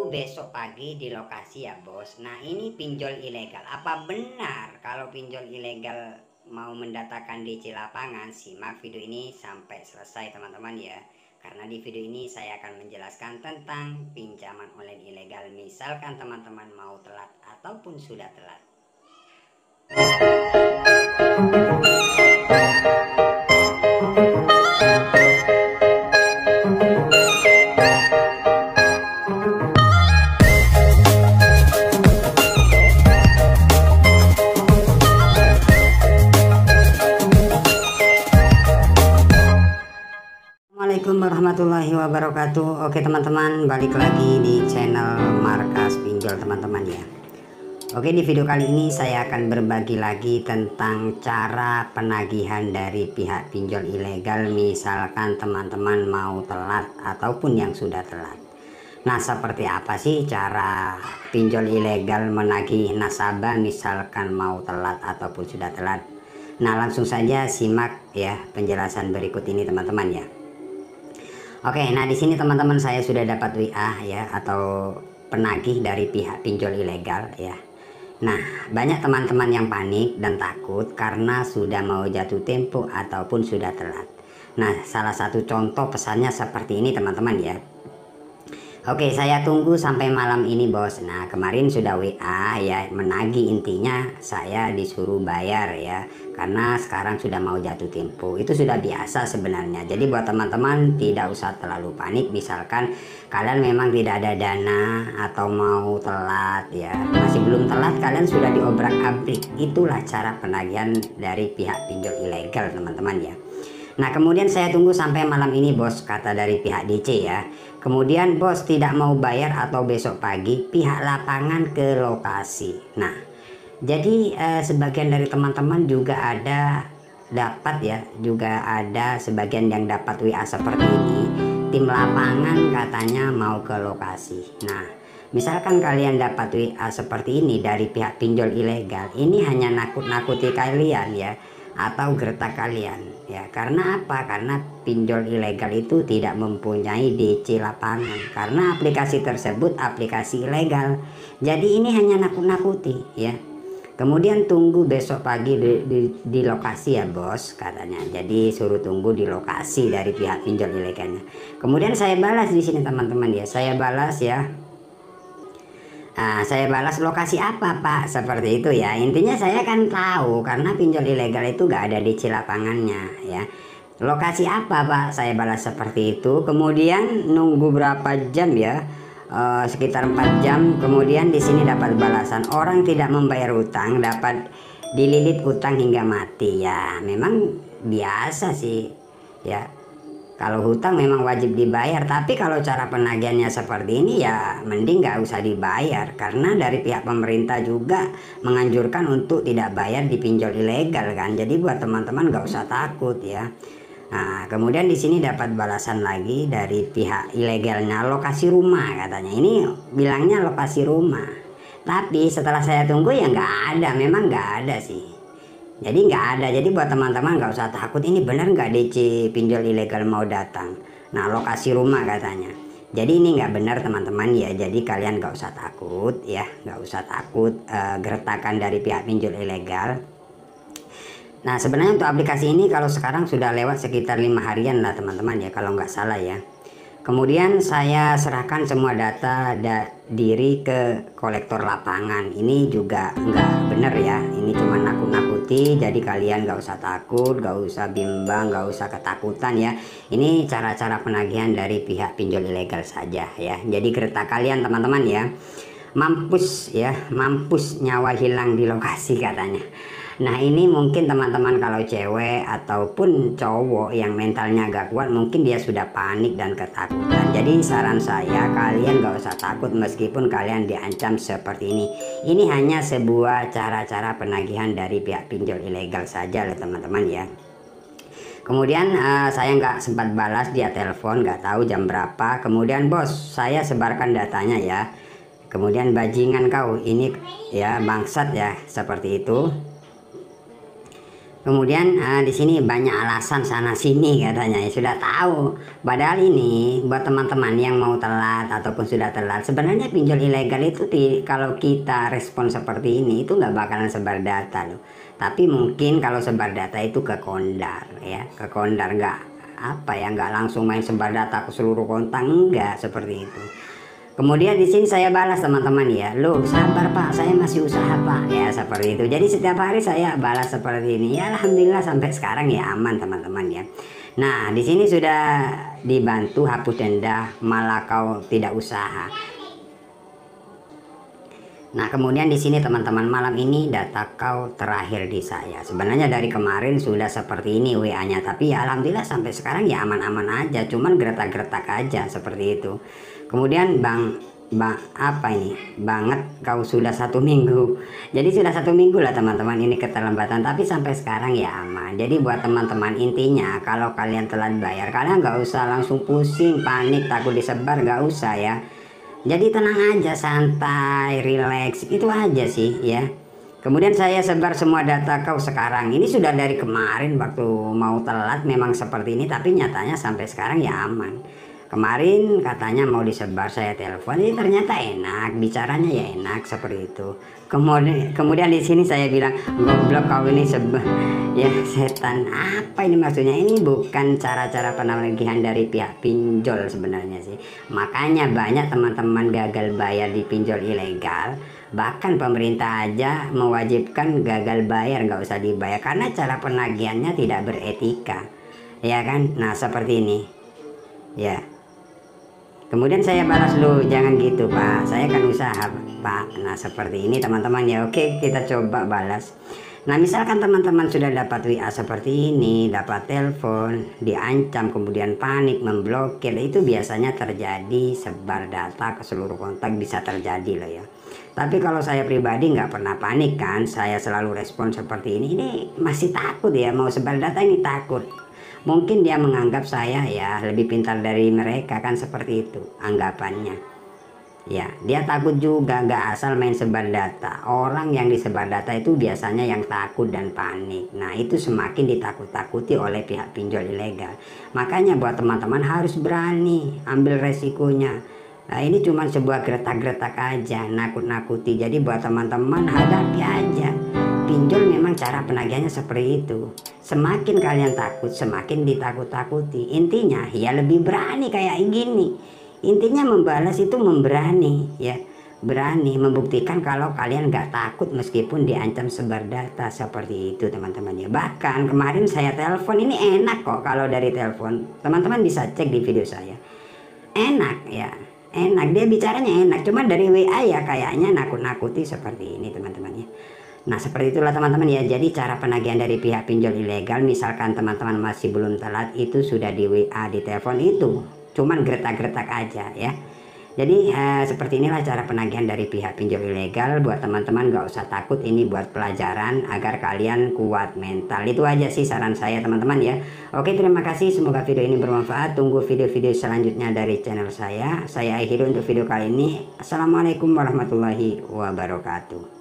besok pagi di lokasi ya bos. Nah ini pinjol ilegal. Apa benar kalau pinjol ilegal mau mendatangkan DC lapangan? Simak video ini sampai selesai teman-teman ya. Karena di video ini saya akan menjelaskan tentang pinjaman online ilegal. Misalkan teman-teman mau telat ataupun sudah telat. Assalamualaikum warahmatullahi wabarakatuh. Oke teman-teman, balik lagi di channel Markas Pinjol teman-teman ya. Oke, di video kali ini saya akan berbagi lagi tentang cara penagihan dari pihak pinjol ilegal. Misalkan teman-teman mau telat ataupun yang sudah telat. Nah, seperti apa sih cara pinjol ilegal menagih nasabah misalkan mau telat ataupun sudah telat? Nah, langsung saja simak ya penjelasan berikut ini teman-teman ya. Oke, nah di sini teman-teman saya sudah dapat WA ya atau penagih dari pihak pinjol ilegal ya. Nah, banyak teman-teman yang panik dan takut karena sudah mau jatuh tempo ataupun sudah telat. Nah, salah satu contoh pesannya seperti ini teman-teman ya. Oke, saya tunggu sampai malam ini bos. Nah, kemarin sudah WA ya, menagih, intinya saya disuruh bayar ya, karena sekarang sudah mau jatuh tempo. Itu sudah biasa sebenarnya. Jadi buat teman-teman tidak usah terlalu panik. Misalkan kalian memang tidak ada dana atau mau telat ya, masih belum telat, kalian sudah diobrak-abrik. Itulah cara penagihan dari pihak pinjol ilegal teman-teman ya. Nah, kemudian saya tunggu sampai malam ini bos, kata dari pihak DC ya. Kemudian bos tidak mau bayar atau besok pagi pihak lapangan ke lokasi. Nah, jadi sebagian dari teman-teman juga ada dapat ya, juga ada sebagian yang dapat WA seperti ini. Tim lapangan katanya mau ke lokasi. Nah, misalkan kalian dapat WA seperti ini dari pihak pinjol ilegal, ini hanya nakut-nakuti kalian ya, atau gertak kalian ya. Karena apa? Karena pinjol ilegal itu tidak mempunyai DC lapangan, karena aplikasi tersebut aplikasi ilegal. Jadi ini hanya nakut-nakuti ya. Kemudian tunggu besok pagi di lokasi ya bos, katanya. Jadi suruh tunggu di lokasi dari pihak pinjol ilegalnya. Kemudian saya balas di sini teman-teman ya. Saya balas ya. Nah, saya balas lokasi apa pak, seperti itu ya. Intinya saya kan tahu karena pinjol ilegal itu gak ada DC lapangannya ya. Lokasi apa pak, saya balas seperti itu. Kemudian nunggu berapa jam ya, sekitar 4 jam. Kemudian di sini dapat balasan, orang tidak membayar utang dapat dililit utang hingga mati ya. Memang biasa sih ya. Kalau hutang memang wajib dibayar, tapi kalau cara penagihannya seperti ini ya mending nggak usah dibayar, karena dari pihak pemerintah juga menganjurkan untuk tidak bayar di pinjol ilegal kan. Jadi buat teman-teman nggak usah takut ya. Nah, kemudian di sini dapat balasan lagi dari pihak ilegalnya, lokasi rumah katanya. Ini bilangnya lokasi rumah, tapi setelah saya tunggu ya nggak ada, memang nggak ada sih. Jadi nggak ada. Jadi buat teman-teman nggak usah takut, ini benar nggak DC pinjol ilegal mau datang. Nah, lokasi rumah katanya. Jadi ini nggak benar teman-teman ya. Jadi kalian nggak usah takut ya, nggak usah takut gertakan dari pihak pinjol ilegal. Nah, sebenarnya untuk aplikasi ini kalau sekarang sudah lewat sekitar 5 harian lah teman-teman ya, kalau nggak salah ya. Kemudian saya serahkan semua data diri ke kolektor lapangan. Ini juga nggak bener ya, ini cuma nakut-nakuti. Jadi kalian nggak usah takut, nggak usah bimbang, nggak usah ketakutan ya. Ini cara-cara penagihan dari pihak pinjol ilegal saja ya. Jadi gertak kalian teman-teman ya. Mampus ya, mampus nyawa hilang di lokasi katanya. Nah, ini mungkin teman-teman kalau cewek ataupun cowok yang mentalnya agak kuat, mungkin dia sudah panik dan ketakutan. Jadi saran saya, kalian gak usah takut meskipun kalian diancam seperti ini. Ini hanya sebuah cara-cara penagihan dari pihak pinjol ilegal saja loh teman-teman ya. Kemudian saya nggak sempat balas, dia telepon nggak tahu jam berapa. Kemudian bos, saya sebarkan datanya ya. Kemudian bajingan kau ini ya, bangsat ya, seperti itu. Kemudian di sini banyak alasan sana sini katanya, ya sudah tahu. Padahal ini buat teman-teman yang mau telat ataupun sudah telat, sebenarnya pinjol ilegal itu kalau kita respon seperti ini itu nggak bakalan sebar data loh. Tapi mungkin kalau sebar data itu ke Kondar ya, ke Kondar, nggak apa ya, nggak langsung main sebar data ke seluruh kontak, enggak seperti itu. Kemudian di sini saya balas teman-teman ya, loh sabar Pak, saya masih usaha Pak, ya seperti itu. Jadi setiap hari saya balas seperti ini. Ya alhamdulillah sampai sekarang ya aman teman-teman ya. Nah di sini sudah dibantu hapus denda malah kau tidak usaha. Nah kemudian di sini teman-teman, malam ini data kau terakhir di saya. Sebenarnya dari kemarin sudah seperti ini WA-nya, tapi ya alhamdulillah sampai sekarang ya aman-aman aja, cuman gertak-gertak aja seperti itu. Kemudian bang apa ini banget kau sudah 1 minggu. Jadi sudah 1 minggu lah teman-teman ini keterlambatan, tapi sampai sekarang ya aman. Jadi buat teman-teman, intinya kalau kalian telat bayar, kalian nggak usah langsung pusing panik takut disebar, nggak usah ya. Jadi tenang aja, santai, relax, itu aja sih ya. Kemudian saya sebar semua data kau sekarang. Ini sudah dari kemarin waktu mau telat memang seperti ini, tapi nyatanya sampai sekarang ya aman. Kemarin katanya mau disebar, saya telepon, ini ternyata enak, bicaranya ya enak seperti itu. Kemudian di sini saya bilang, goblok kau ini ya setan. Apa ini maksudnya? Ini bukan cara-cara penagihan dari pihak pinjol sebenarnya sih. Makanya banyak teman-teman gagal bayar di pinjol ilegal. Bahkan pemerintah aja mewajibkan gagal bayar nggak usah dibayar karena cara penagihannya tidak beretika, ya kan? Nah seperti ini, ya. Kemudian saya balas, lu jangan gitu Pak, saya kan usaha Pak. Nah seperti ini teman-teman ya. Oke kita coba balas. Nah misalkan teman-teman sudah dapat WA seperti ini, dapat telepon, diancam, kemudian panik, memblokir, itu biasanya terjadi sebar data ke seluruh kontak, bisa terjadi loh ya. Tapi kalau saya pribadi nggak pernah panik kan, saya selalu respon seperti ini masih takut ya, mau sebar data ini takut. Mungkin dia menganggap saya ya lebih pintar dari mereka kan, seperti itu anggapannya. Ya dia takut juga, nggak asal main sebar data. Orang yang disebar data itu biasanya yang takut dan panik. Nah itu semakin ditakut-takuti oleh pihak pinjol ilegal. Makanya buat teman-teman harus berani ambil resikonya. Nah ini cuma sebuah gertak-gertak aja, nakut-nakuti. Jadi buat teman-teman hadapi aja. Pinjol memang cara penagihannya seperti itu. Semakin kalian takut, semakin ditakut-takuti. Intinya ya lebih berani kayak gini. Intinya membalas itu memberani ya. Berani membuktikan kalau kalian nggak takut meskipun diancam sebar data seperti itu teman-teman ya. Bahkan kemarin saya telepon, ini enak kok kalau dari telepon. Teman-teman bisa cek di video saya. Enak ya. Enak, dia bicaranya enak. Cuma dari WA ya kayaknya nakut-nakuti seperti ini teman-teman ya. Nah seperti itulah teman-teman ya. Jadi cara penagihan dari pihak pinjol ilegal, misalkan teman-teman masih belum telat, itu sudah di WA, di telepon, itu cuman gertak-gertak aja ya. Jadi seperti inilah cara penagihan dari pihak pinjol ilegal. Buat teman-teman gak usah takut, ini buat pelajaran agar kalian kuat mental. Itu aja sih saran saya teman-teman ya. Oke terima kasih, semoga video ini bermanfaat. Tunggu video-video selanjutnya dari channel saya. Saya akhiri untuk video kali ini. Assalamualaikum warahmatullahi wabarakatuh.